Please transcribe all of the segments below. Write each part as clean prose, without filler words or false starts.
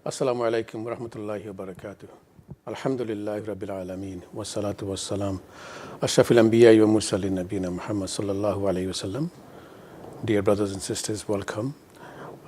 Assalamu alaikum wa rahmatullahi wa barakatuh. Alhamdulillahi rabbil alameen. Wa salatu wa salam. Ashrafil anbiya wa mursalin nabina Muhammad sallallahu alayhi wa sallam. Dear brothers and sisters, welcome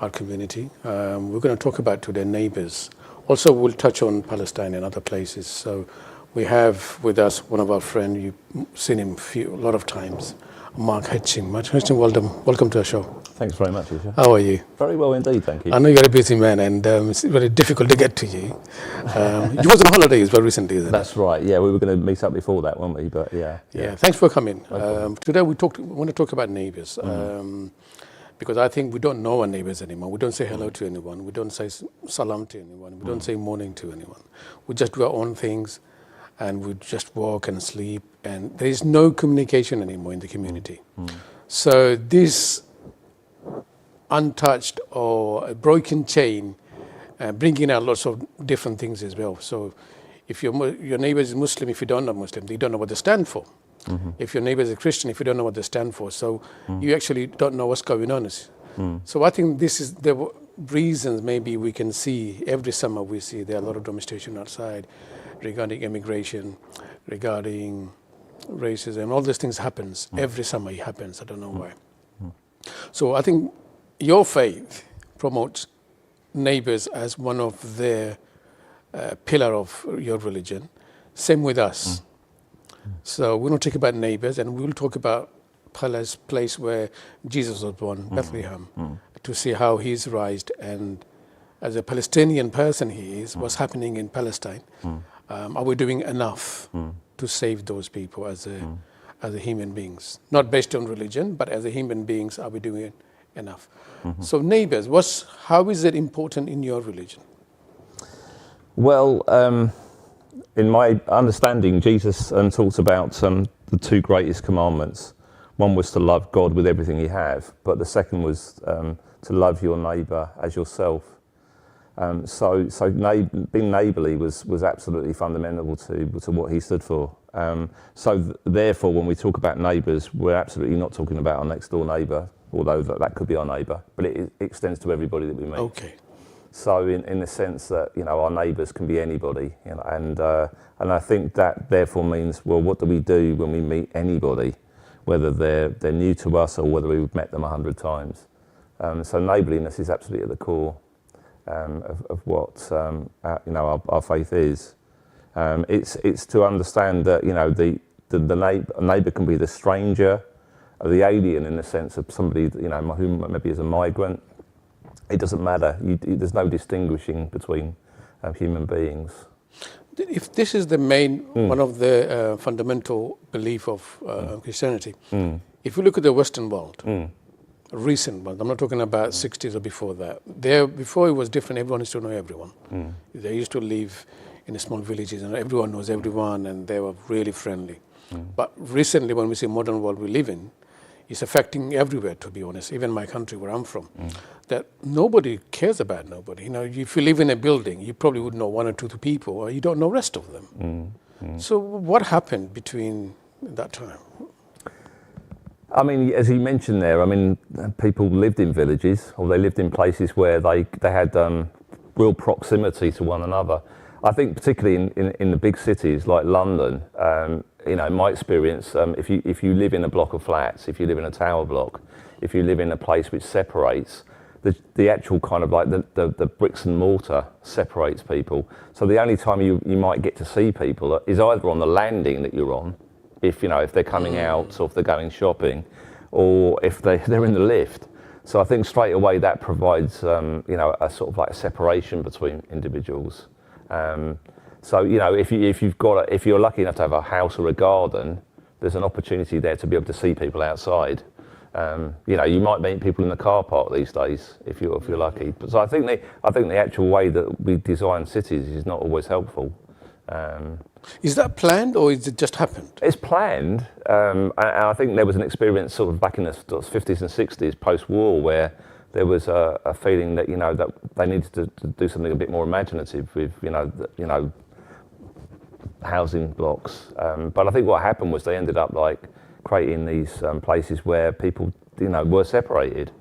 our community. We're going to talk about today neighbors. Also, we'll touch on Palestine and other places. So we have with us one of our friends, you've seen him a lot of times, Mark Hitching. Mark Hitching, welcome to our show. Thanks very much, Isha. How are you? Very well indeed, thank you. I know you're a busy man and it's very difficult to get to you. You was on holidays very recently, isn't it? That's right, yeah, we were going to meet up before that, weren't we? But yeah. Thanks for coming. Today we want to talk about neighbors because I think we don't know our neighbors anymore. We don't say hello to anyone. We don't say salam to anyone. We don't say morning to anyone. We just do our own things and we just walk and sleep, and there is no communication anymore in the community. So this untouched or a broken chain, bringing out lots of different things as well. So if your neighbor is Muslim, if you don't know Muslim, you don't know what they stand for. If your neighbor is a Christian, if you don't know what they stand for, so you actually don't know what's going on. So I think this is the reasons maybe we can see every summer we see there are a lot of demonstration outside regarding immigration, regarding racism, all these things happens. Every summer it happens, I don't know why. So I think your faith promotes neighbors as one of the pillar of your religion. Same with us. So we're going to talk about neighbors, and we'll talk about place where Jesus was born, Bethlehem, to see how he's raised, and as a Palestinian person he is, what's happening in Palestine. Are we doing enough to save those people as a human beings? Not based on religion, but as a human beings, are we doing enough? So neighbors, how is it important in your religion? Well, in my understanding, Jesus talks about the two greatest commandments. One was to love God with everything you have, but the second was to love your neighbour as yourself. So being neighbourly was absolutely fundamental to what he stood for. Therefore, when we talk about neighbours, we're absolutely not talking about our next door neighbour, although that could be our neighbour, but it extends to everybody that we meet. Okay. So in the sense that, our neighbours can be anybody, and I think that therefore means, well, what do we do when we meet anybody, whether they're new to us or whether we've met them 100 times? So neighbourliness is absolutely at the core of what our faith is. It's to understand that the neighbour can be the stranger, or the alien, in the sense of somebody who maybe is a migrant. It doesn't matter. There's no distinguishing between human beings. If this is the main one of the fundamental belief of Christianity, if you look at the Western world, recent world, I'm not talking about 60s or before that. Before it was different. Everyone used to know everyone. They used to live in small villages and everyone knows everyone, and they were really friendly. But recently, when we see modern world we live in, it's affecting everywhere, to be honest, even my country where I'm from, that nobody cares about nobody. If you live in a building, you probably would know one or two people, or you don't know the rest of them. So what happened between that time? I mean, as you mentioned there, people lived in villages, or they lived in places where they had real proximity to one another. I think particularly in the big cities like London, in my experience, if you live in a block of flats, if you live in a tower block, if you live in a place which separates, the actual kind of like the bricks and mortar separates people. So the only time you might get to see people is either on the landing that you're on, if they're coming out, or if they're going shopping, or if they're in the lift. So I think straight away that provides a sort of like a separation between individuals. So if you're lucky enough to have a house or a garden, there's an opportunity there to be able to see people outside. You might meet people in the car park these days if you're lucky. But so I think the actual way that we design cities is not always helpful. Is that planned, or is it just happened? It's planned, and I think there was an experience sort of back in the 50s and 60s post-war where there was a feeling that that they needed to do something a bit more imaginative with housing blocks. But I think what happened was they ended up creating these places where people were separated.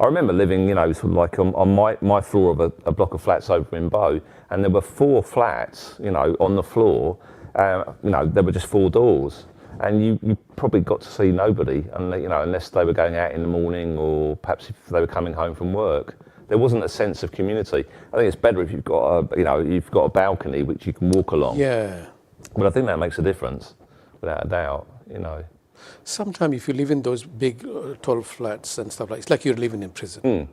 I remember living, sort of like on my floor of a block of flats over in Bow, and there were 4 flats, on the floor. There were just 4 doors, and you probably got to see nobody, unless they were going out in the morning or perhaps if they were coming home from work. There wasn't a sense of community. I think it's better if you've got a balcony which you can walk along. Yeah. But I think that makes a difference, without a doubt. Sometimes if you live in those big tall flats and stuff it's like you're living in prison.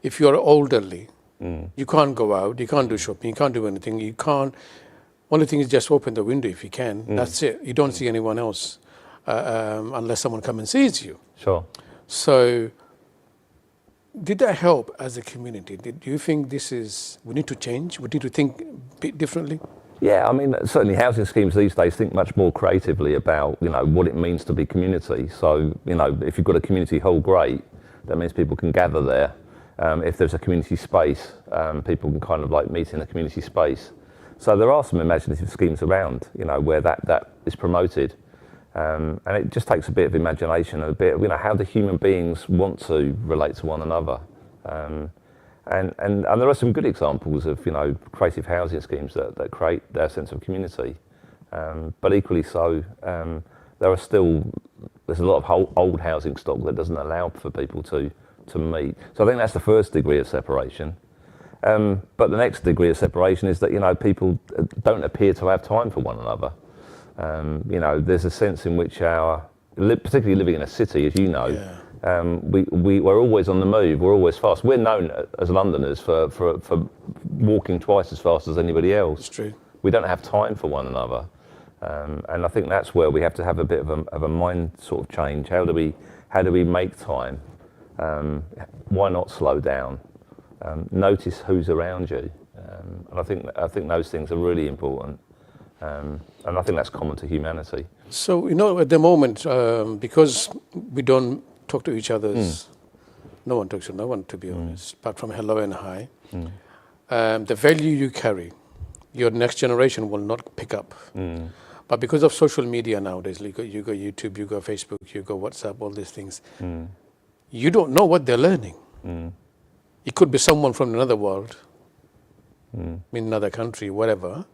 If you're elderly, you can't go out, you can't do shopping, you can't do anything, you can't. Only thing is just open the window if you can. That's it. You don't see anyone else unless someone comes and sees you. Sure. So, did that help as a community? Do you think we need to change? We need to think a bit differently? Yeah, I mean, certainly housing schemes these days think much more creatively about, what it means to be community. So, if you've got a community hall, great. That means people can gather there. If there's a community space, people can kind of like meet in a community space. So there are some imaginative schemes around, where that is promoted. And it just takes a bit of imagination and a bit of, how the human beings want to relate to one another. And there are some good examples of, creative housing schemes that create their sense of community. But equally so, there's a lot of old housing stock that doesn't allow for people to meet. So I think that's the first degree of separation. But the next degree of separation is that, people don't appear to have time for one another. There's a sense in which particularly living in a city, as you know, we're always on the move, we're always fast. We're known as Londoners for walking twice as fast as anybody else. It's true. We don't have time for one another. And I think that's where we have to have a bit of a mind sort of change. How do we make time? Why not slow down? Notice who's around you, and I think those things are really important, and I think that's common to humanity. So at the moment, because we don't talk to each other, no one talks to no one, to be honest, apart from hello and hi. The value you carry, your next generation will not pick up. But because of social media nowadays, you got YouTube, you got Facebook, you got WhatsApp, all these things, you don't know what they're learning. It could be someone from another world, in another country, whatever,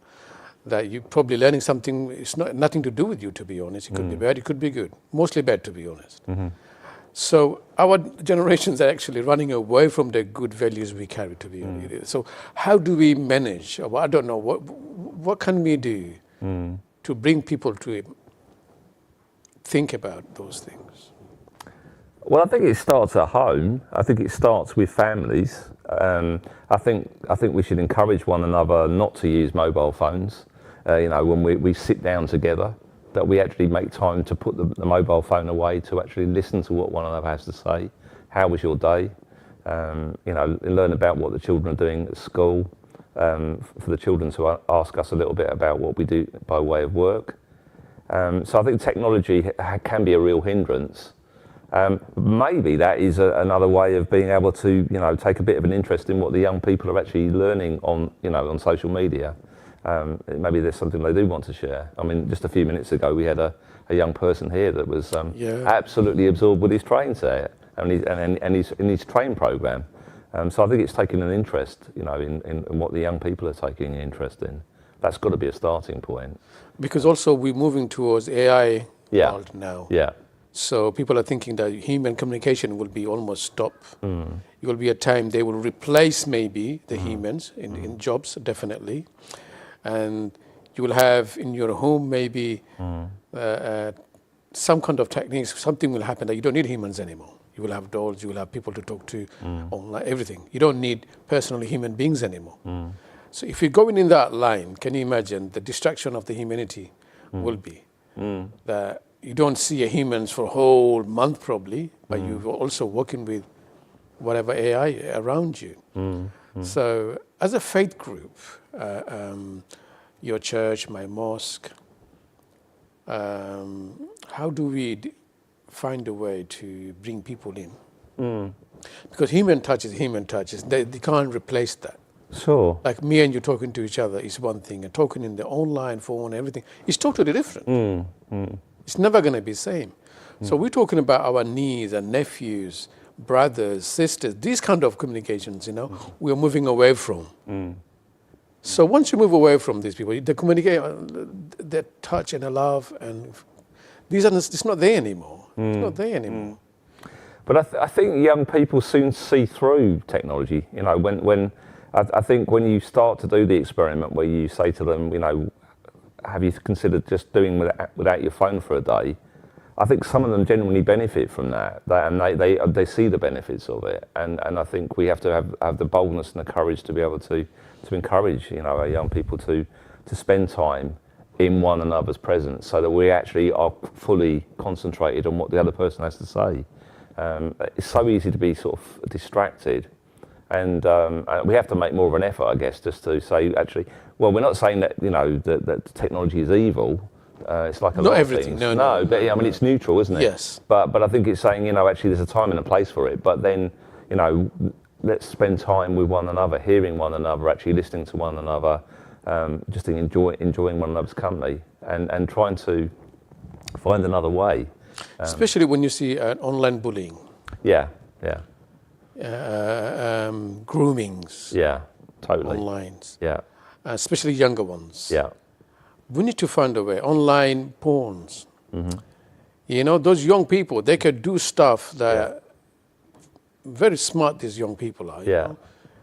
that you're probably learning something. It's nothing to do with you, to be honest. It could be bad, it could be good. Mostly bad, to be honest. So our generations are actually running away from the good values we carry, to be honest. So how do we manage? Or I don't know, what can we do to bring people to think about those things? Well, I think it starts at home. I think it starts with families. I think we should encourage one another not to use mobile phones. When we sit down together, that we actually make time to put the mobile phone away, to actually listen to what one another has to say. How was your day? Learn about what the children are doing at school. For the children to ask us a little bit about what we do by way of work. So I think technology can be a real hindrance. Maybe that is another way of being able to, take a bit of an interest in what the young people are actually learning on social media. Maybe there's something they do want to share. I mean, just a few minutes ago, we had a young person here that was absolutely absorbed with his train set and his train program. So I think it's taking an interest, in what the young people are taking an interest in. That's got to be a starting point. Because also we're moving towards AI world now. Yeah. So people are thinking that human communication will be almost stopped. It will be a time they will replace maybe the humans in jobs, definitely. And you will have in your home maybe some kind of techniques, something will happen that you don't need humans anymore. You will have dolls, you will have people to talk to, online, everything. You don't need personally human beings anymore. So if you're going in that line, can you imagine the destruction of the humanity will be? That you don't see humans for a whole month probably, but you're also working with whatever AI around you. So as a faith group, your church, my mosque, how do we find a way to bring people in? Because human touch is human touch. They can't replace that. Sure. Like me and you talking to each other is one thing, and talking in the online phone, everything, it's totally different. It's never going to be the same. So we're talking about our nieces and nephews, brothers, sisters, these kind of communications, we're moving away from. So once you move away from these people, the communication, the touch and the love, and it's not there anymore. It's not there anymore. But I think young people soon see through technology. I think when you start to do the experiment where you say to them, have you considered just doing without your phone for a day? I think some of them genuinely benefit from that, and they see the benefits of it. And I think we have to have the boldness and the courage to be able to encourage our young people to spend time in one another's presence, so that we actually are fully concentrated on what the other person has to say. It's so easy to be sort of distracted, and we have to make more of an effort, I guess, just to say, actually, well, we're not saying that that technology is evil. It's like not everything. No, but I mean, it's neutral, isn't it? Yes. But I think it's saying, actually, there's a time and a place for it. But then, let's spend time with one another, hearing one another, actually listening to one another, just enjoying one another's company, and trying to find another way. Especially when you see online bullying. Yeah. Groomings. Yeah, totally. Online. Yeah. Especially younger ones. Yeah. We need to find a way. Online porns. Those young people, they can do stuff that very smart these young people are. Yeah.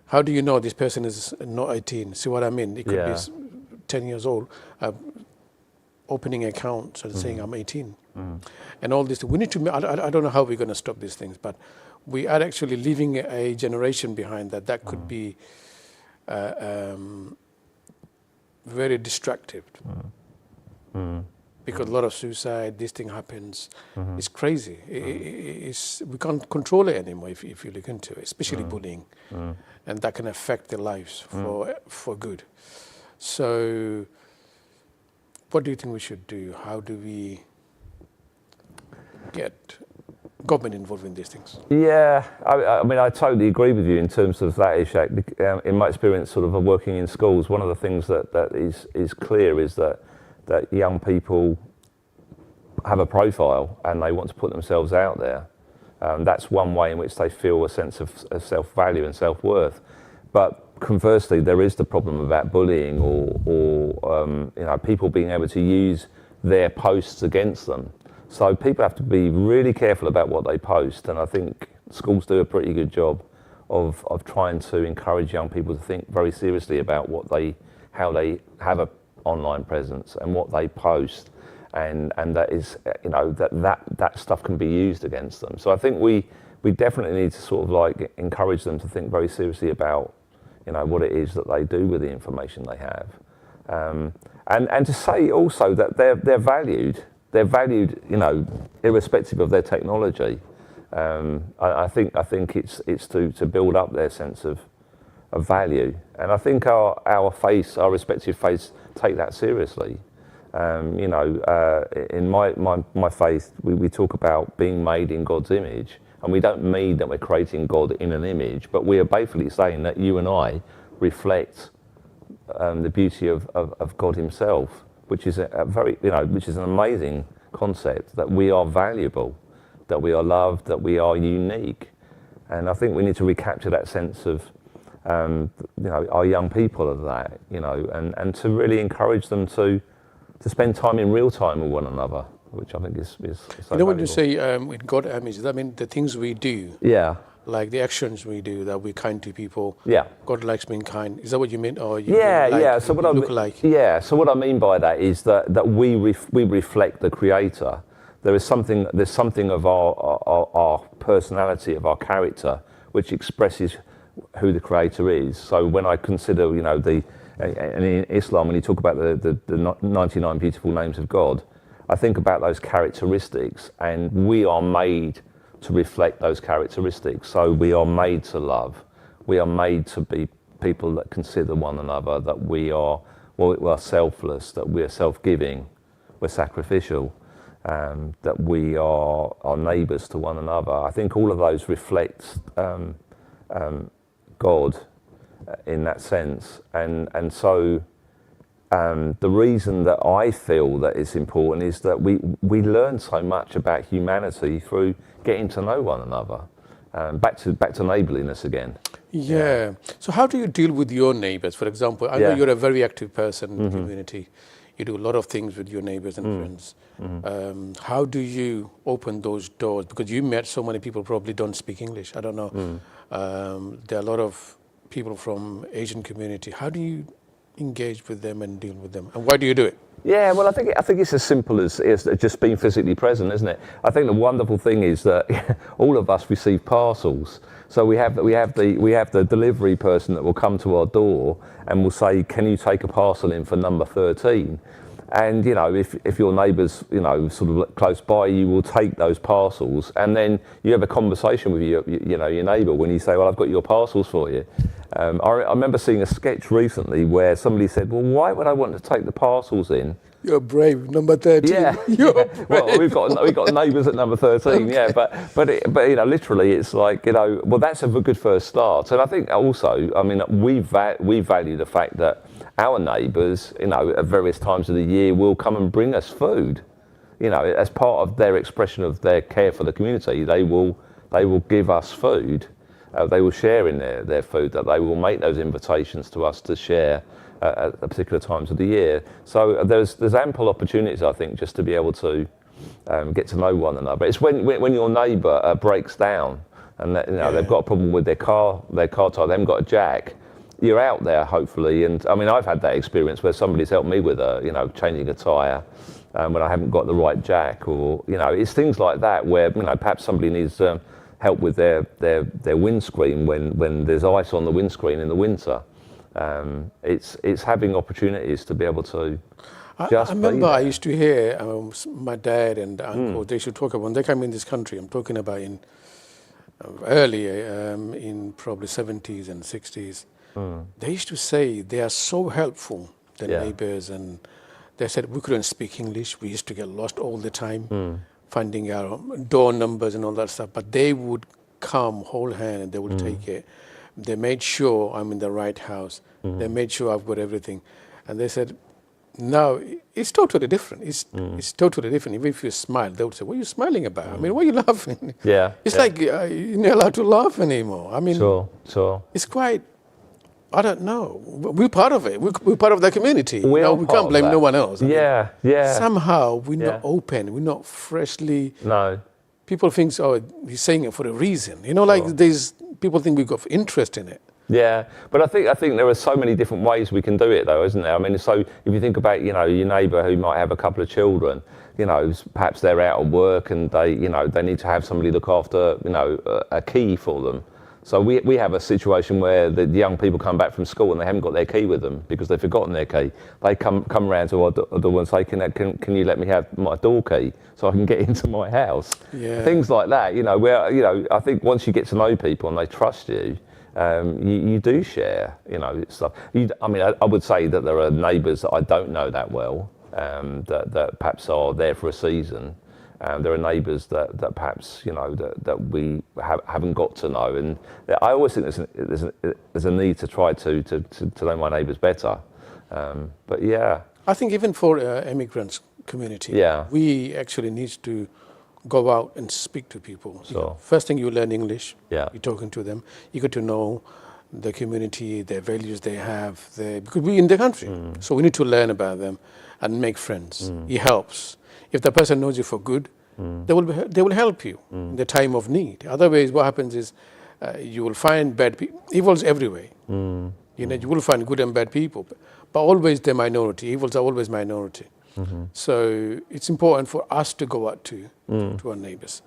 How do you know this person is not 18? See what I mean? It could be 10 years old, opening accounts and saying I'm 18. And all this. We need to, I don't know how we're going to stop these things, but we are actually leaving a generation behind that could be very destructive. Because a lot of suicide, this thing happens. It's crazy. We can't control it anymore if you look into it, especially bullying. And that can affect their lives for good. So what do you think we should do? How do we get government involved in these things? Yeah, I mean, I totally agree with you in terms of that, Ishaque. In my experience, sort of working in schools, one of the things that is clear is that young people have a profile and they want to put themselves out there. That's one way in which they feel a sense of self-value and self-worth. But conversely, there is the problem about bullying or people being able to use their posts against them. So people have to be really careful about what they post, and I think schools do a pretty good job of trying to encourage young people to think very seriously about how they have an online presence and what they post, and that is that stuff can be used against them. So I think we definitely need to sort of like encourage them to think very seriously about what it is that they do with the information they have, and to say also that they're valued. They're valued, irrespective of their technology. I think it's to build up their sense of value, and I think our respective faiths take that seriously. In my faith, we talk about being made in God's image, and we don't mean that we're creating God in an image, but we are basically saying that you and I reflect the beauty of God Himself, which is which is an amazing concept, that we are valuable, that we are loved, that we are unique. And I think we need to recapture that sense of our young people of that, and to really encourage them to spend time in real time with one another, which I think is so valuable. When you say in God image, that means the things we do. Yeah. Like the actions we do, that we're kind to people. Yeah. God likes being kind. Is that what you mean? Or So what I mean by that is that we reflect the Creator. There's something of our personality, of our character, which expresses who the Creator is. So when I consider, and in Islam, when you talk about the 99 beautiful names of God, I think about those characteristics, and we are made to reflect those characteristics. So we are made to love. We are made to be people that consider one another, that we are selfless, that we are self-giving, we're sacrificial, that we are neighbours to one another. I think all of those reflect God in that sense. And so the reason that I feel that it's important is that we learn so much about humanity through getting to know one another. back to neighbourliness again. Yeah. So how do you deal with your neighbors? For example, I know you're a very active person in the community. You do a lot of things with your neighbors and friends. How do you open those doors? Because you met so many people probably don't speak English. I don't know. There are a lot of people from Asian community. How do you engage with them and deal with them? And why do you do it? Yeah, well, I think it's as simple as just being physically present, isn't it? I think the wonderful thing is that all of us receive parcels. So we have the delivery person that will come to our door and will say, "Can you take a parcel in for number 13?" And if your neighbour's sort of close by, you will take those parcels, and then you have a conversation with your neighbour when you say, "Well, I've got your parcels for you." I remember seeing a sketch recently where somebody said, "Well, why would I want to take the parcels in?" You're brave, number 13. Yeah, You're yeah. Well, we've got neighbours at number 13. Okay. Yeah, but literally, it's like well, that's a good first start. And I think also, I mean, we value the fact that our neighbours, at various times of the year, will come and bring us food. As part of their expression of their care for the community, they will give us food. They will share in their food. That they will make those invitations to us to share at particular times of the year. So there's ample opportunities, I think, just to be able to get to know one another. It's when your neighbour breaks down and they've got a problem with their car tire, they haven't got a jack. You're out there, hopefully, and I mean, I've had that experience where somebody's helped me with changing a tyre when I haven't got the right jack, or it's things like that where perhaps somebody needs help with their windscreen when there's ice on the windscreen in the winter. It's having opportunities to be able to just. I remember I used to hear my dad and uncle. They used to talk about when they came in this country. I'm talking about in earlier in probably 70s and 60s. They used to say they are so helpful, the neighbors, and they said we couldn't speak English. We used to get lost all the time, finding our door numbers and all that stuff. But they would come whole hand and they would take it. They made sure I'm in the right house. They made sure I've got everything. And they said, now it's totally different. It's totally different. Even if you smile, they would say, what are you smiling about? I mean, why are you laughing? Yeah. It's like you're not allowed to laugh anymore. I mean, sure. It's quite, I don't know. We're part of it. We're part of that community. We can't blame no one else. Yeah. Somehow we're not open. We're not freshly. No. People think, oh, he's saying it for a reason. Like there's people think we've got interest in it. Yeah, but I think there are so many different ways we can do it, though, isn't there? I mean, so if you think about your neighbour who might have a couple of children, perhaps they're out of work and they need to have somebody look after a key for them. So we have a situation where the young people come back from school and they haven't got their key with them because they've forgotten their key. They come round to our door and say, can you let me have my door key so I can get into my house? Yeah. Things like that, where I think once you get to know people and they trust you, you do share, stuff. I would say that there are neighbours that I don't know that well, that perhaps are there for a season. There are neighbours that perhaps that we haven't got to know, and I always think there's a need to try to know my neighbours better. But yeah, I think even for immigrants community, we actually need to go out and speak to people. Sure. First thing, you learn English. Yeah. You're talking to them. You get to know the community, their values they have, because we're in the country, so we need to learn about them and make friends. It helps. If the person knows you for good, they will help you in the time of need. Otherwise, what happens is you will find bad people. Evil's everywhere. You will find good and bad people, but always the minority. Evils are always minority. So it's important for us to go out to our neighbors.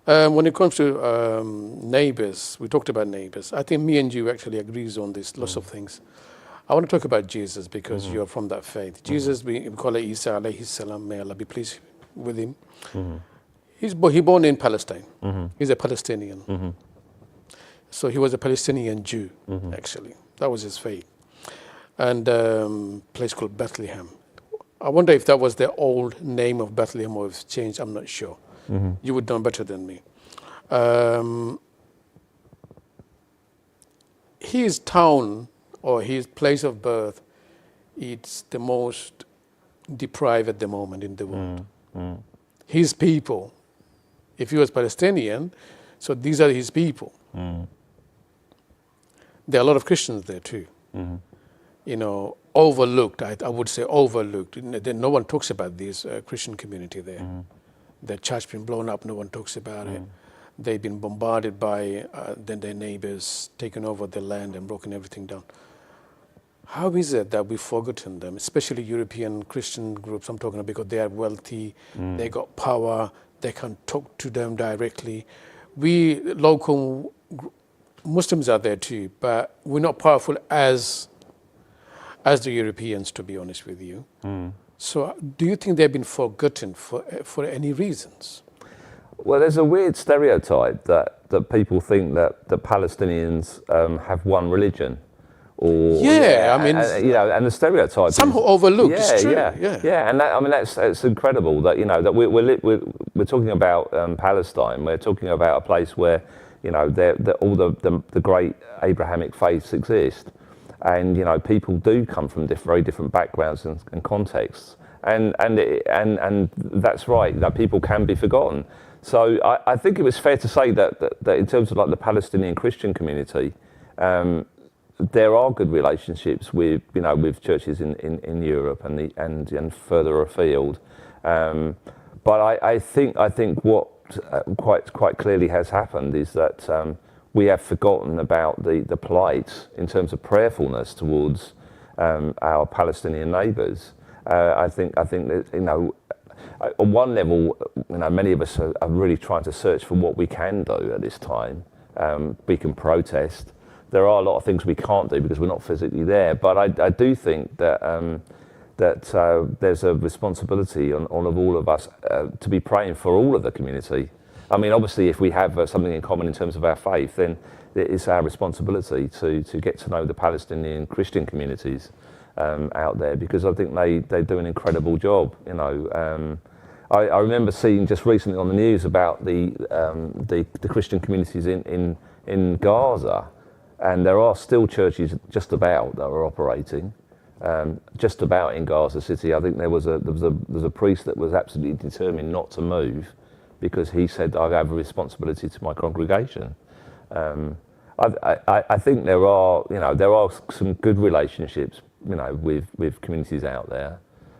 When it comes to neighbors, we talked about neighbors. I think me and you actually agrees on this, lots of things. I want to talk about Jesus because you're from that faith. Jesus, we call it Isa alayhi salam, may Allah be pleased with him. He born in Palestine. He's a Palestinian. So he was a Palestinian Jew, actually. That was his faith. And a place called Bethlehem. I wonder if that was the old name of Bethlehem or if it's changed. I'm not sure. You would know better than me. His town or his place of birth, it's the most deprived at the moment in the world. His people, if he was Palestinian, So these are his people. There are a lot of Christians there too. You know, overlooked. I would say overlooked. No one talks about this Christian community there. The church been blown up. No one talks about it. They've been bombarded by then their neighbors, taken over their land and broken everything down. How is it that we've forgotten them, especially European Christian groups? I'm talking about because they are wealthy, they got power, they can talk to them directly. We local Muslims are there too, but we're not powerful as the Europeans, to be honest with you. So do you think they've been forgotten for any reasons? Well, there's a weird stereotype that people think that the Palestinians have one religion. Or, I mean, you know, and the stereotype somehow is, overlooked. It's true. Yeah, and that, I mean that's incredible that you know that we're talking about Palestine. We're talking about a place where you know all the great Abrahamic faiths exist, and you know people do come from very different backgrounds and contexts, and that's right. You know, people can be forgotten. So I think it was fair to say that in terms of like the Palestinian Christian community. There are good relationships with churches in Europe and further afield, but I think what quite clearly has happened is that we have forgotten about the plight in terms of prayerfulness towards our Palestinian neighbours. I think that on one level, many of us are really trying to search for what we can do at this time. We can protest. There are a lot of things we can't do because we're not physically there. But I do think that there's a responsibility on all of us to be praying for all of the community. I mean, obviously, if we have something in common in terms of our faith, then it's our responsibility to get to know the Palestinian Christian communities out there, because I think they do an incredible job. I remember seeing just recently on the news about the Christian communities in Gaza. And there are still churches just about that are operating, just about in Gaza City. I think there was a priest that was absolutely determined not to move because he said, I have a responsibility to my congregation. I think there are some good relationships with communities out there,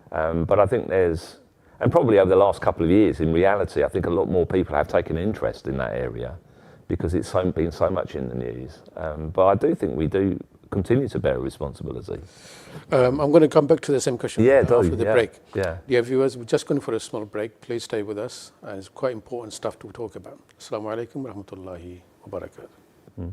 but I think and probably over the last couple of years, in reality, I think a lot more people have taken interest in that area, because it's been so much in the news. But I do think we do continue to bear a responsibility. I'm going to come back to the same question after the break. Yeah. Dear viewers, we're just going for a small break. Please stay with us. It's quite important stuff to talk about. Assalamu alaikum wa rahmatullahi wa barakatuh.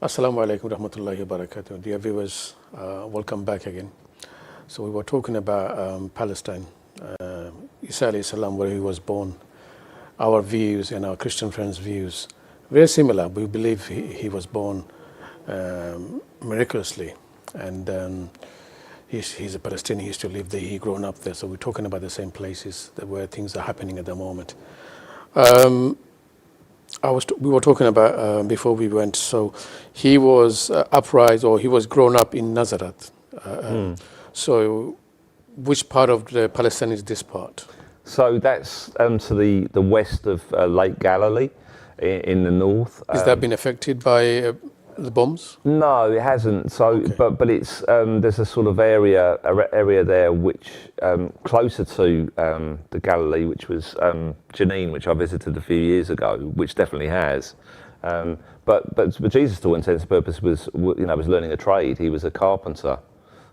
Assalamu alaikum rahmatullahi wa barakatuh. Dear viewers, welcome back again. So we were talking about Palestine, Isa alayhi salam, where he was born. Our views and our Christian friends' views, very similar. We believe he was born miraculously. And he's a Palestinian, he used to live there, he grown up there. So we're talking about the same places where things are happening at the moment. We were talking about before we went, so he was upright, or he was grown up in Nazareth. So which part of the Palestine is this part? So that's to the west of Lake Galilee in the north. Has that been affected by the bombs? No, it hasn't. So, Okay. but it's there's a sort of area there which closer to the Galilee, which was Jenin, which I visited a few years ago, which definitely has. But Jesus, to all intents and purposes, was learning a trade. He was a carpenter,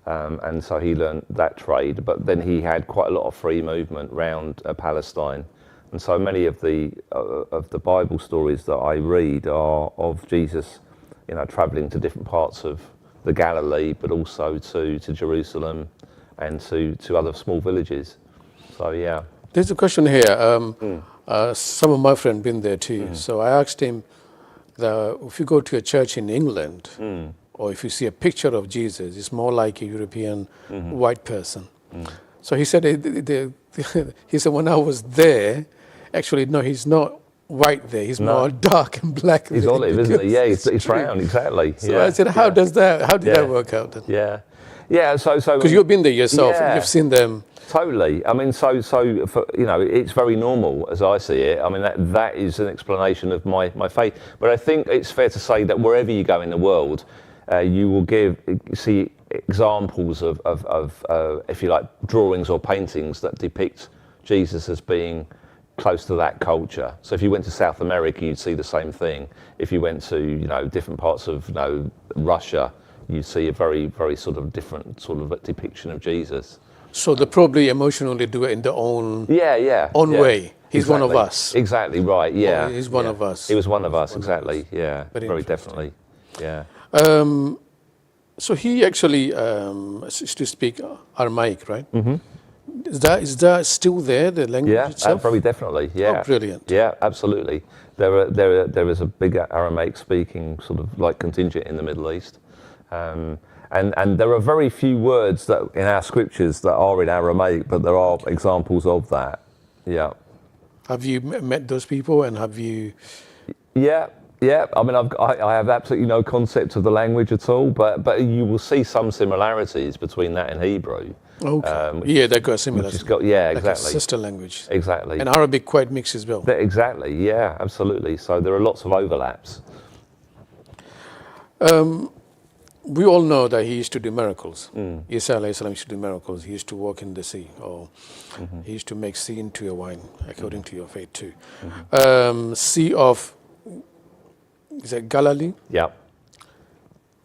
and so he learned that trade. But then he had quite a lot of free movement around Palestine, and so many of the Bible stories that I read are of Jesus, travelling to different parts of the Galilee, but also to Jerusalem and to other small villages. So, yeah. There's a question here. Some of my friends been there too. So I asked him that if you go to a church in England, or if you see a picture of Jesus, it's more like a European white person. So he said, he said, when I was there, actually, no, he's not white there. He's more dark and black. He's olive, isn't he? Yeah, he's brown, exactly. So I said, how did that work out then? Yeah. So because you've been there yourself, you've seen them. Totally. I mean, so for, it's very normal as I see it. I mean, that is an explanation of my faith. But I think it's fair to say that wherever you go in the world, you will see examples of if you like, drawings or paintings that depict Jesus as being close to that culture. So if you went to South America, you'd see the same thing. If you went to different parts of Russia, you'd see a very, very sort of different sort of depiction of Jesus. So they probably emotionally do it in their own way. He's exactly. one of us. Exactly right. Yeah. He's one of us. He was one of us. Exactly. Yeah. Very definitely. Yeah. So he actually used to speak Aramaic, right? Mm-hmm. Is that still there, the language itself? Very definitely. Yeah. Oh, brilliant. Yeah, absolutely. There is a big Aramaic speaking sort of like contingent in the Middle East, and there are very few words that in our scriptures that are in Aramaic, but there are examples of that. Yeah. Have you met those people, and have you? Yeah. I mean, I have absolutely no concept of the language at all, but you will see some similarities between that and Hebrew. Okay. They've got similar. Exactly. Like a sister language. Exactly. And Arabic quite mixed as well. Exactly. Yeah, absolutely. So there are lots of overlaps. We all know that he used to do miracles. Isa alayhi salam used to do miracles. He used to walk in the sea, or he used to make sea into a wine, according to your faith too. Sea of, is it Galilee? Yeah.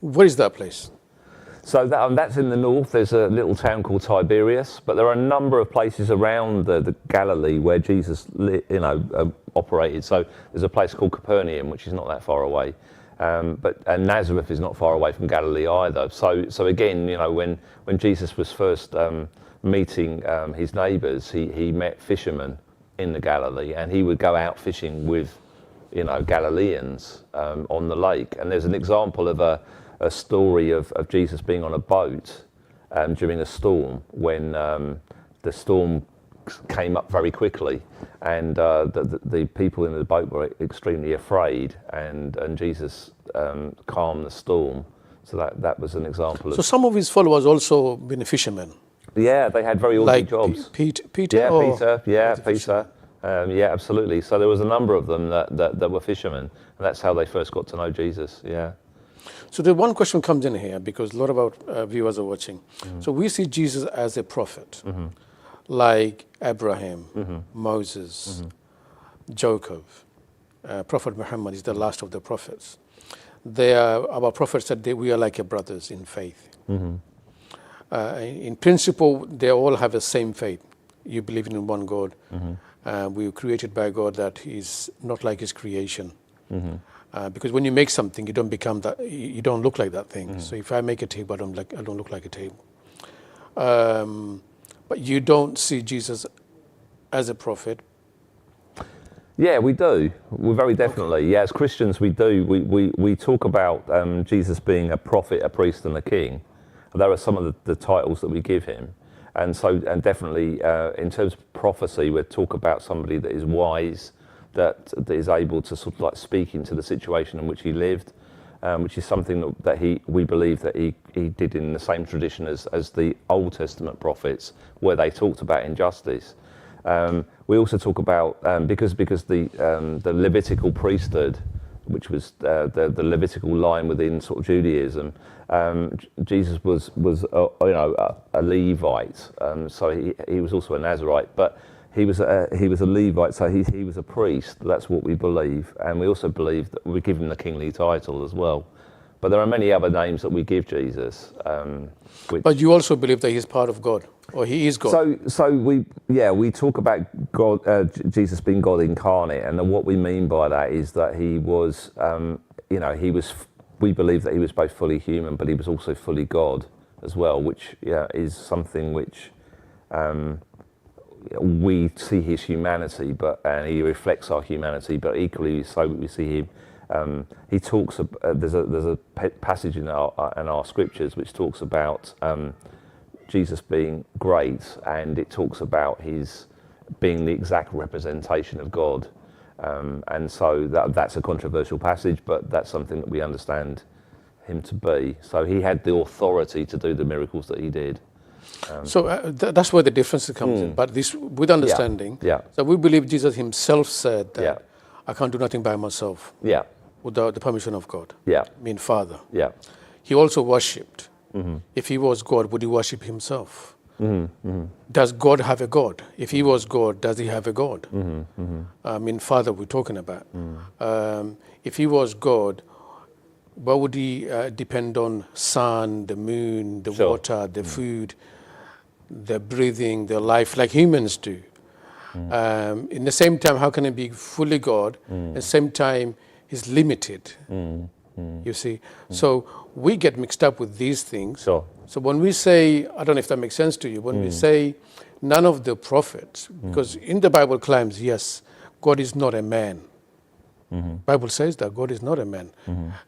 Where is that place? So that's in the north. There's a little town called Tiberias, but there are a number of places around the Galilee where Jesus, operated. So there's a place called Capernaum, which is not that far away, and Nazareth is not far away from Galilee either. So again, when Jesus was first meeting his neighbours, he met fishermen in the Galilee, and he would go out fishing with, Galileans on the lake. And there's an example of a story of Jesus being on a boat during a storm when the storm came up very quickly, and the people in the boat were extremely afraid, and Jesus calmed the storm. So that was an example. So some of his followers also been fishermen. Yeah, they had very ordinary jobs. Peter. Peter. Yeah, absolutely. So there was a number of them that were fishermen, and that's how they first got to know Jesus. Yeah. So the one question comes in here, because a lot of our viewers are watching. So we see Jesus as a prophet, like Abraham, Moses, Jacob. Prophet Muhammad is the last of the prophets. Our prophets said we are like your brothers in faith. In principle, they all have the same faith. You believe in one God. We were created by God that is not like his creation. Because when you make something, you don't become that. You don't look like that thing. So if I make a table, I don't look like a table. But you don't see Jesus as a prophet. Yeah, we do. We very definitely. Okay. Yeah, as Christians, we do. We talk about Jesus being a prophet, a priest, and a king. There are some of the titles that we give him, and definitely in terms of prophecy, we talk about somebody that is wise, that is able to sort of like speak into the situation in which he lived, which is something that we believe that he did in the same tradition as the Old Testament prophets, where they talked about injustice. We also talk about because the Levitical priesthood, which was the Levitical line within sort of Judaism, Jesus was a Levite, so he was also a Nazarite, but he was a Levite, so he was a priest. That's what we believe, and we also believe that we give him the kingly title as well. But there are many other names that we give Jesus. But you also believe that he's part of God, or he is God. So we talk about God, Jesus being God incarnate, and then what we mean by that is that he was, we believe that he was both fully human, but he was also fully God as well, which is something which we see his humanity, and he reflects our humanity, but equally so we see him. He talks. There's a passage in our scriptures which talks about Jesus being great, and it talks about his being the exact representation of God, and so that's a controversial passage, but that's something that we understand him to be. So he had the authority to do the miracles that he did. That's where the difference comes in. But this, with understanding, so we believe Jesus himself said that I can't do nothing by myself. Without the permission of God. Mean Father. He also worshipped. If he was God, would he worship himself? Does God have a God? If he was God, does he have a God? Mean Father we're talking about. If he was God, why would he depend on sun, the moon, the water, the food, the breathing, the life like humans do? In the same time, how can he be fully God? At the same time, he's limited, you see. So we get mixed up with these things. So when we say, I don't know if that makes sense to you, when we say none of the prophets, because in the Bible claims, yes, God is not a man. Bible says that God is not a man.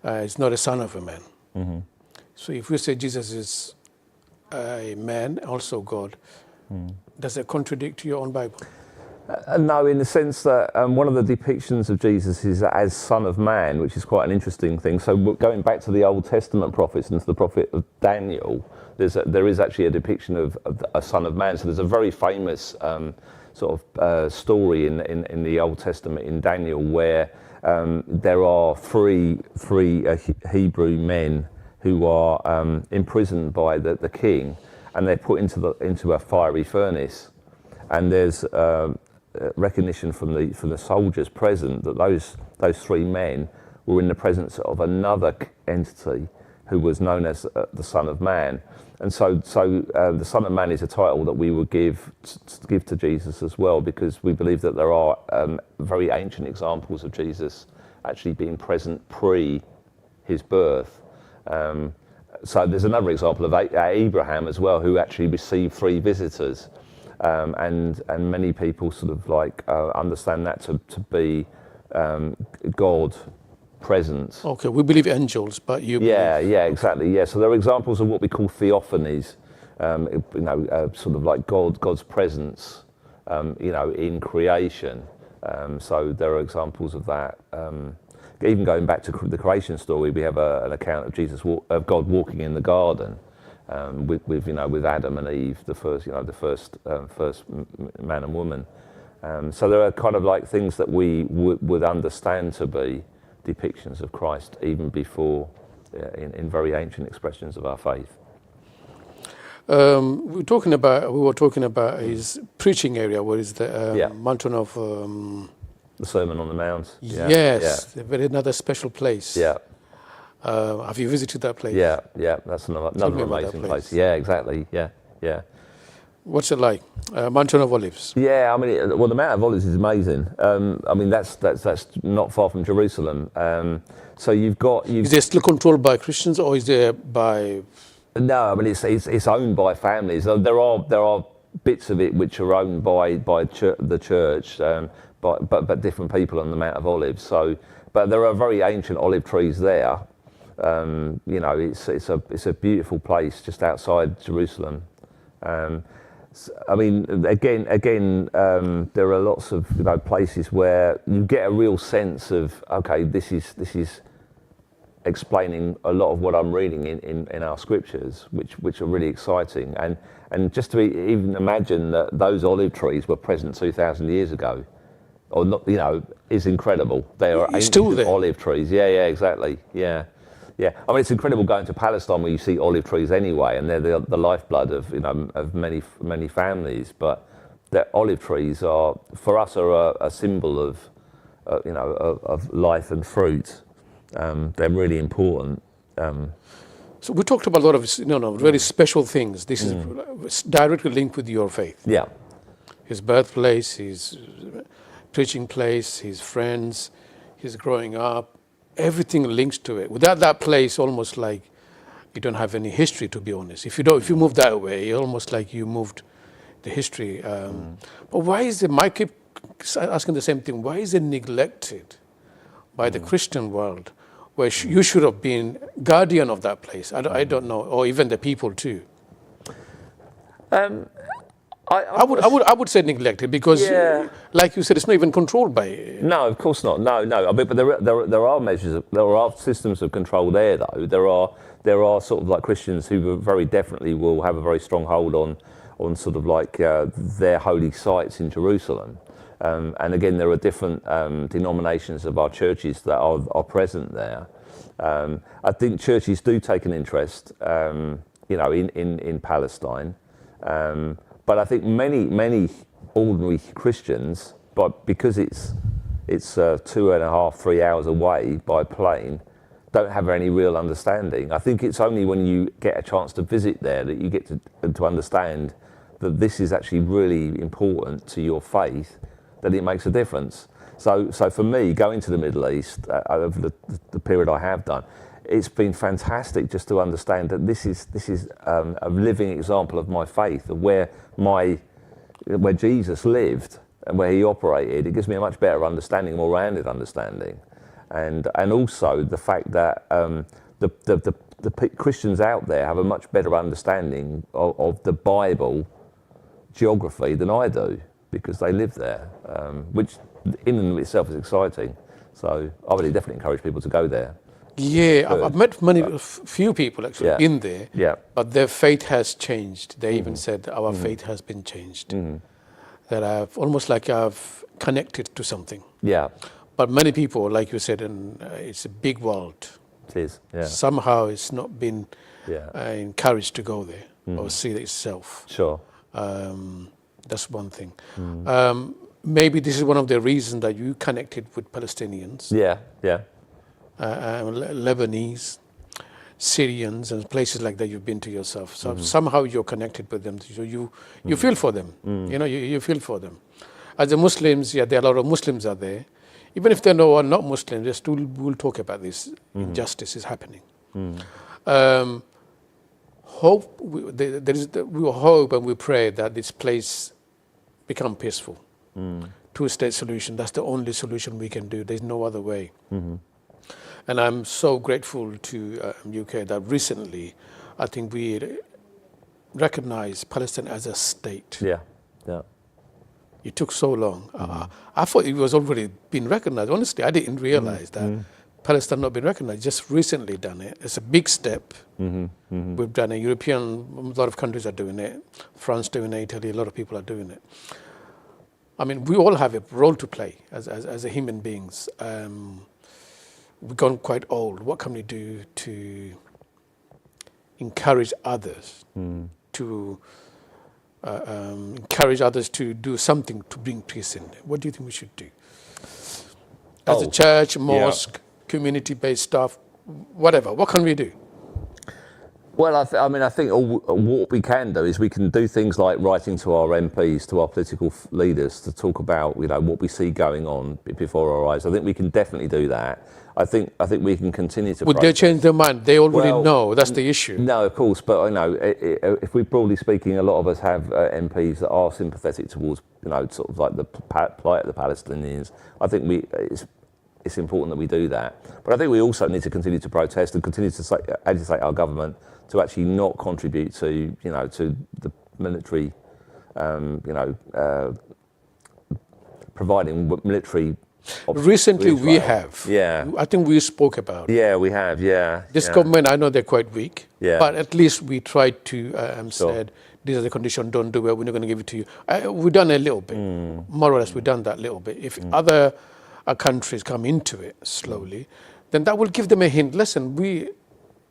He's not a son of a man. So if we say Jesus is a man, also God, does it contradict your own Bible? No, in the sense that one of the depictions of Jesus is as Son of Man, which is quite an interesting thing. So going back to the Old Testament prophets and to the prophet of Daniel, there is actually a depiction of a Son of Man. So there's a very famous story in the Old Testament in Daniel where there are three Hebrew men who are imprisoned by the king, and they're put into a fiery furnace, and there's recognition from the soldiers present that those three men were in the presence of another entity who was known as the Son of Man, and so the Son of Man is a title that we would give to Jesus as well, because we believe that there are very ancient examples of Jesus actually being present pre his birth. So there's another example of Abraham as well, who actually received 3 visitors. And many people sort of like understand that to be God present. Okay, we believe angels, but you believe... Yeah, exactly. Yeah, so there are examples of what we call theophanies, sort of like God's presence, in creation. So there are examples of that. Even going back to the creation story, we have an account of God walking in the garden. With Adam and Eve, the first man and woman. So there are kind of like things that we would understand to be depictions of Christ even before, in very ancient expressions of our faith. We were talking about his preaching area, where is the mountain of... the Sermon on the Mount. Yes, another special place. Have you visited that place? Yeah, that's another amazing place. Yeah, exactly. Yeah. What's it like? Mountain of Olives. Yeah, I mean, well, the Mount of Olives is amazing. I mean, that's not far from Jerusalem. So Is it still controlled by Christians, or is it by? No, I mean it's owned by families. There are bits of it which are owned by the church, but different people on the Mount of Olives. So, but there are very ancient olive trees there. You know, it's a beautiful place just outside Jerusalem. I mean, again, there are lots of places where you get a real sense of, okay, this is explaining a lot of what I'm reading in our scriptures, which are really exciting, and just to even imagine that those olive trees were present 2,000 years ago, or not, is incredible. They are ancient olive trees. Yeah, exactly. Yeah. I mean, it's incredible going to Palestine where you see olive trees anyway, and they're the lifeblood of many families. But the olive trees are, for us, are a symbol of of life and fruit. They're really important. So we talked about a lot of very special things. This is directly linked with your faith. Yeah. His birthplace, his preaching place, his friends, his growing up. Everything links to it. Without that place, almost like you don't have any history, to be honest. If you move that way, almost like you moved the history. But why is it? I keep asking the same thing. Why is it neglected by the Christian world, where you should have been guardian of that place? I don't know, or even the people too. I would say neglected because, like you said, it's not even controlled by. No, of course not. No. I mean, but there are measures. There are systems of control there, though. There are sort of like Christians who very definitely will have a very strong hold on sort of like their holy sites in Jerusalem. And again, there are different denominations of our churches that are present there. I think churches do take an interest, in Palestine. But I think many ordinary Christians, but because it's 2.5, 3 hours away by plane, don't have any real understanding. I think it's only when you get a chance to visit there that you get to understand that this is actually really important to your faith, that it makes a difference. So for me, going to the Middle East over the period I have done, it's been fantastic just to understand that this is a living example of my faith, of where Jesus lived and where he operated. It gives me a much better understanding, more rounded understanding, and also the fact that the Christians out there have a much better understanding of the Bible geography than I do, because they live there, which in and of itself is exciting. So I would definitely encourage people to go there. Yeah, I've met few people actually in there, but their faith has changed. They even said our faith has been changed. That I've connected to something. Yeah. But many people, like you said, and it's a big world. It is. Yeah. Somehow it's not been encouraged to go there or see it itself. Sure. That's one thing. Maybe this is one of the reasons that you connected with Palestinians. Yeah. Lebanese, Syrians, and places like that you've been to yourself. So somehow you're connected with them. So you feel for them. You feel for them. As the Muslims, there are a lot of Muslims out there. Even if they are not Muslims, they still will talk about this injustice is happening. We hope and we pray that this place become peaceful. Two-state solution. That's the only solution we can do. There's no other way. And I'm so grateful to UK that recently, I think we recognized Palestine as a state. Yeah. It took so long. I thought it was already been recognized. Honestly, I didn't realize that Palestine not been recognized. Just recently done it. It's a big step. We've done it. A lot of countries are doing it. France doing it. Italy, a lot of people are doing it. I mean, we all have a role to play as a human beings. We've gone quite old. What can we do to encourage others to do something to bring peace in? What do you think we should do? As a church, mosque, community-based stuff, whatever. What can we do? Well, I think what we can do is we can do things like writing to our MPs, to our political leaders, to talk about what we see going on before our eyes. I think we can definitely do that. I think we can continue to. Would they change their mind? They already know that's the issue. No, of course, but if we broadly speaking, a lot of us have MPs that are sympathetic towards sort of like the plight of the Palestinians. I think it's important that we do that. But I think we also need to continue to protest and continue to agitate our government to actually not contribute to to the military, providing military. Recently we have. Yeah. I think we spoke about it. Yeah, we have, yeah. This government, I know they're quite weak, yeah. but at least we tried to said, these are the conditions, don't do it, we're not going to give it to you. We've done a little bit, more or less we've done that little bit. If other countries come into it slowly, then that will give them a hint. Listen,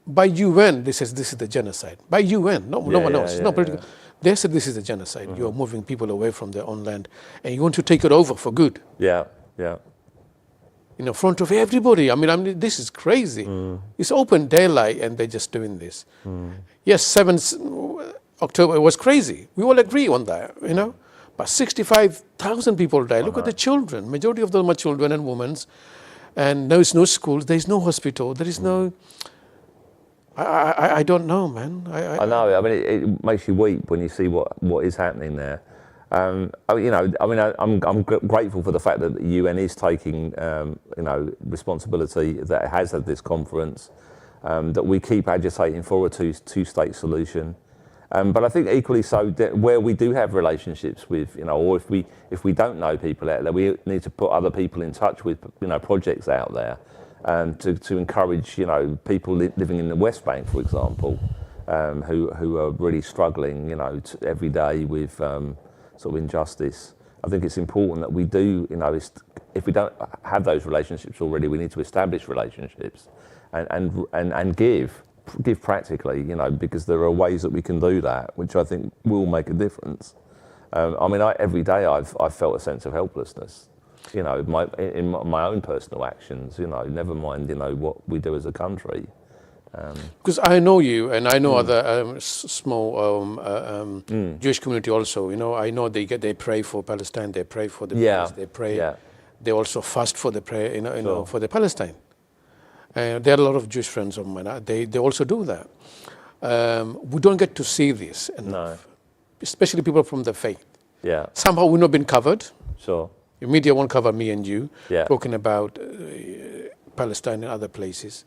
by UN, this is the genocide. By UN, no one else, it's not political. They said this is a genocide. You're moving people away from their own land and you want to take it over for good. Yeah, yeah. In front of everybody. I mean, this is crazy. It's open daylight and they're just doing this. Yes, 7th October was crazy. We all agree on that, But 65,000 people died. Look at the children. Majority of them are children and women. And there is no schools, there is no hospital, there is no... I don't know, man. I know. I mean, it makes you weep when you see what is happening there. I'm grateful for the fact that the UN is taking, responsibility, that it has had this conference, that we keep agitating for a two-state solution. But I think equally so, where we do have relationships with, or if we don't know people out there, we need to put other people in touch with, projects out there, to encourage, people living in the West Bank, for example, who are really struggling, every day with sort of injustice. I think it's important that we do, if we don't have those relationships already, we need to establish relationships and give practically, because there are ways that we can do that, which I think will make a difference. Every day I've felt a sense of helplessness, in my own personal actions, never mind, what we do as a country. Because I know you, and I know other small Jewish community also. I know they pray for Palestine, they pray for the peace, they pray. They also fast for the prayer, for the Palestine. There are a lot of Jewish friends of mine. They also do that. We don't get to see this enough, especially people from the faith. Yeah. Somehow we've not been covered. Sure. The media won't cover me and you talking about Palestine and other places.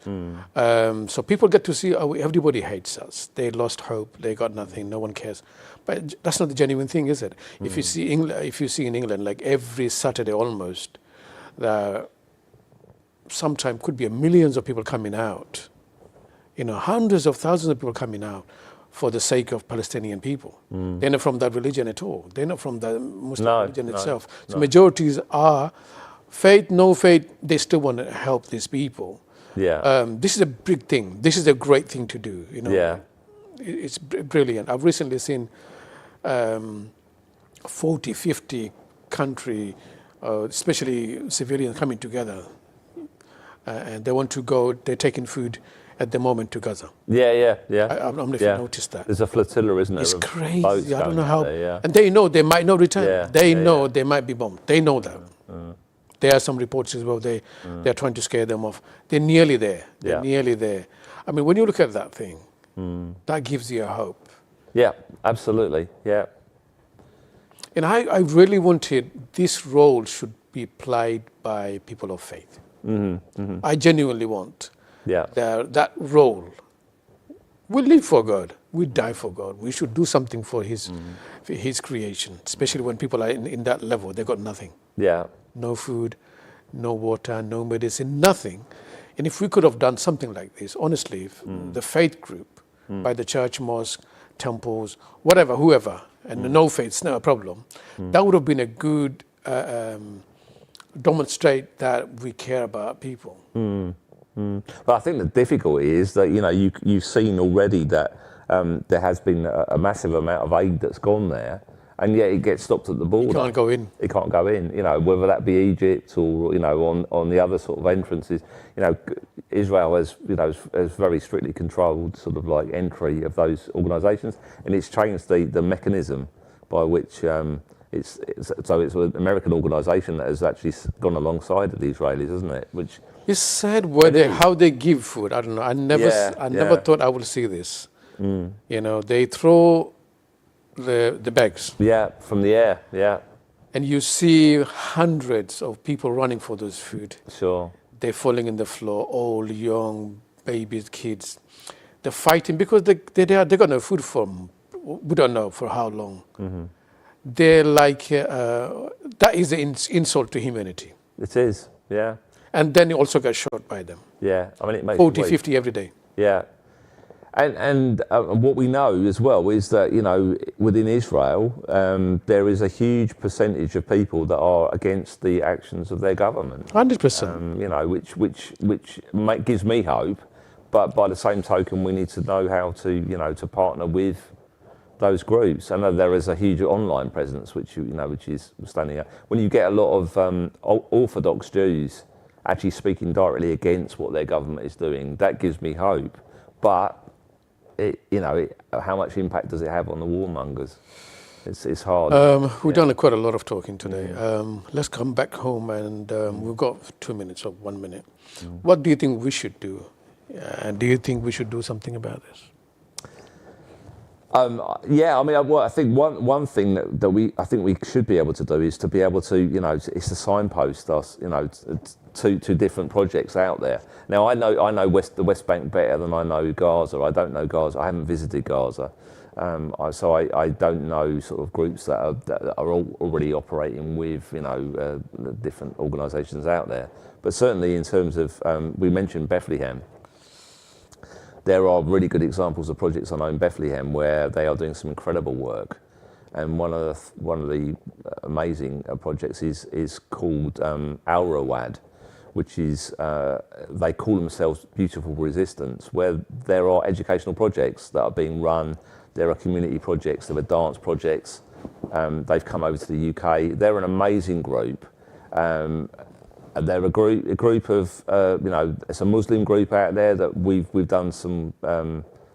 So people get to see, everybody hates us. They lost hope. They got nothing. No one cares. But that's not the genuine thing, is it? If you see in England, like every Saturday almost, sometimes could be millions of people coming out. Hundreds of thousands of people coming out for the sake of Palestinian people. They're not from that religion at all. They're not from the Muslim religion itself. So majorities are faith, no faith, they still want to help these people. Yeah. This is a big thing. This is a great thing to do. Yeah. It's brilliant. I've recently seen 40, 50 country, especially civilians coming together. And they want to go, they're taking food at the moment to Gaza. Yeah. I don't know if you noticed that. There's a flotilla, isn't there? It's crazy. I don't know how. There, and they know they might not return. They know they might be bombed. They know that. There are some reports as well. They're trying to scare them off. They're nearly there. They're nearly there. I mean, when you look at that thing, that gives you a hope. Yeah, absolutely. Yeah. And I really wanted this role should be played by people of faith. I genuinely want that role. We live for God. We die for God. We should do something for His creation, especially when people are in that level. They got nothing. Yeah. No food, no water, no medicine, nothing. And if we could have done something like this, honestly, if the faith group, by the church, mosque, temples, whatever, whoever, and no faith, it's not a problem, that would have been a good demonstrate that we care about people. But I think the difficulty is that you've seen already that there has been a massive amount of aid that's gone there, and yet it gets stopped at the border. You can't go in. It can't go in, whether that be Egypt or, on the other sort of entrances. Israel has very strictly controlled sort of like entry of those organisations, and it's changed the mechanism by which it's an American organisation that has actually gone alongside of the Israelis, isn't it? Which You said how they give food. I don't know. I never thought I would see this. They throw the bags. Yeah, from the air. Yeah. And you see hundreds of people running for those food. Sure. They're falling in the floor, old, young, babies, kids. They're fighting because they got no food from, we don't know for how long. They're like, that is an insult to humanity. It is, yeah. And then you also get shot by them. Yeah, I mean, it makes 40, 50 every day. Yeah. And what we know as well is that, within Israel, there is a huge percentage of people that are against the actions of their government. 100%. Which gives me hope. But by the same token, we need to know how to partner with those groups. I know there is a huge online presence, which is standing out. When you get a lot of Orthodox Jews actually speaking directly against what their government is doing, that gives me hope. But how much impact does it have on the warmongers? It's hard. We've done quite a lot of talking today. Let's come back home, and we've got 2 minutes or 1 minute. What do you think we should do? And do you think we should do something about this? I think one thing that we should be able to do is to be able to, is to signpost us, to different projects out there. Now I know the West Bank better than I know Gaza. I don't know Gaza. I haven't visited Gaza, so I don't know sort of groups that are already operating with different organisations out there. But certainly in terms of we mentioned Bethlehem. There are really good examples of projects I know in Bethlehem where they are doing some incredible work, and one of the amazing projects is called Al Rawad, which is they call themselves Beautiful Resistance, where there are educational projects that are being run. There are community projects, there are dance projects. They've come over to the UK. They're an amazing group. And they're a group of, it's a Muslim group out there that we've done some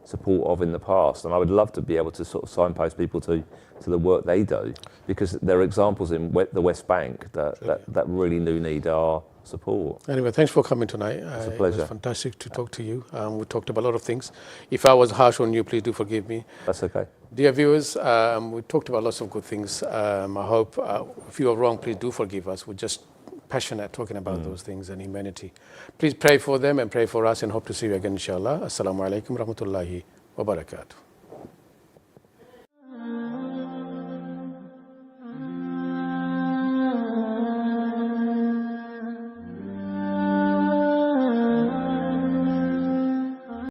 support of in the past, and I would love to be able to sort of signpost people to the work they do, because there are examples in the West Bank that really do need our support. Anyway, thanks for coming tonight. It's a pleasure. It was fantastic to talk to you. We talked about a lot of things. If I was harsh on you, please do forgive me. That's okay. Dear viewers, we talked about lots of good things. I hope if you are wrong, please do forgive us. We're just passionate talking about those things and humanity. Please pray for them and pray for us, and hope to see you again, inshallah. Assalamu alaikum rahmatullahi wa barakatuh.